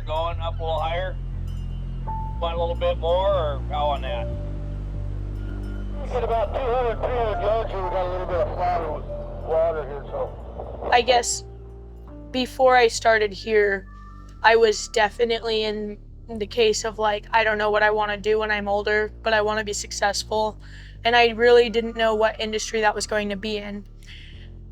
going up a little higher? Want a little bit more, or how on that? At about 200, 300 yards here, we got a little bit of flatter water here, so. I guess before I started here, I was definitely in the case of like, I don't know what I want to do when I'm older, but I want to be successful. And I really didn't know what industry that was going to be in.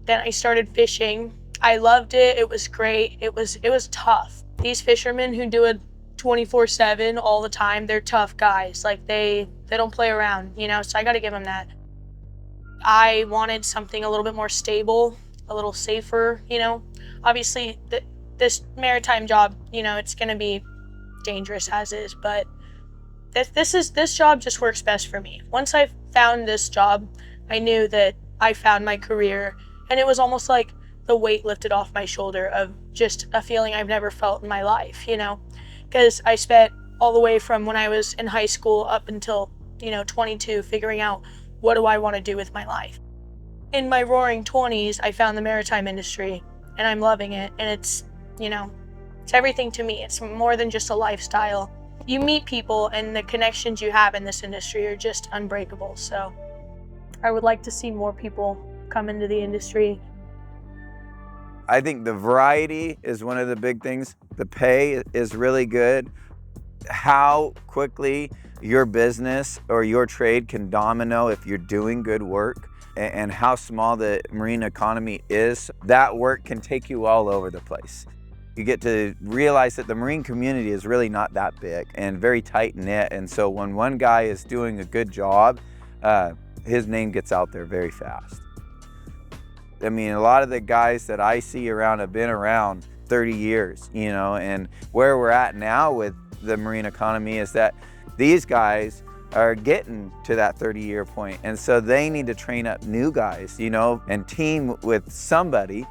Then I started fishing. I loved it. It was great. It was tough. These fishermen who do it 24/7 all the time, they're tough guys. Like they don't play around, you know, so I got to give them that. I wanted something a little bit more stable, a little safer, you know. Obviously, this maritime job, you know, it's going to be dangerous as is, but this job just works best for me. Once I found this job, I knew that I found my career, and it was almost like the weight lifted off my shoulder of just a feeling I've never felt in my life, you know, because I spent all the way from when I was in high school up until, you know, 22 figuring out what do I want to do with my life. In my roaring 20s, I found the maritime industry, and I'm loving it, and it's, you know, it's everything to me. It's more than just a lifestyle. You meet people, and the connections you have in this industry are just unbreakable. So I would like to see more people come into the industry. I think the variety is one of the big things. The pay is really good. How quickly your business or your trade can domino if you're doing good work, and how small the marine economy is, that work can take you all over the place. You get to realize that the marine community is really not that big and very tight-knit, and so when one guy is doing a good job, his name gets out there very fast. I mean, a lot of the guys that I see around have been around 30 years, you know, and where we're at now with the marine economy is that these guys are getting to that 30-year point, and so they need to train up new guys, you know, and team with somebody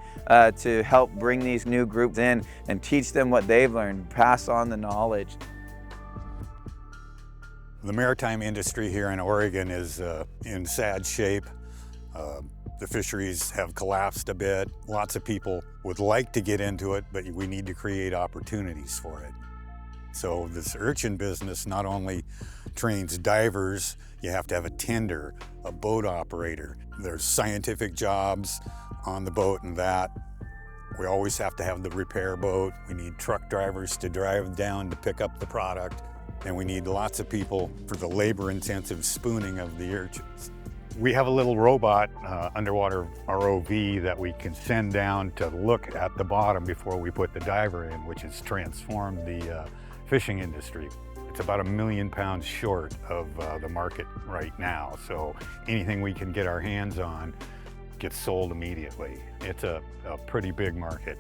to help bring these new groups in and teach them what they've learned, pass on the knowledge. The maritime industry here in Oregon is in sad shape. The fisheries have collapsed a bit. Lots of people would like to get into it, but we need to create opportunities for it. So this urchin business not only trains divers, you have to have a tender, a boat operator. There's scientific jobs on the boat and that. We always have to have the repair boat. We need truck drivers to drive down to pick up the product. And we need lots of people for the labor-intensive spooning of the urchins. We have a little robot, underwater ROV, that we can send down to look at the bottom before we put the diver in, which has transformed the fishing industry. It's about 1 million pounds short of the market right now, so anything we can get our hands on gets sold immediately. It's a pretty big market.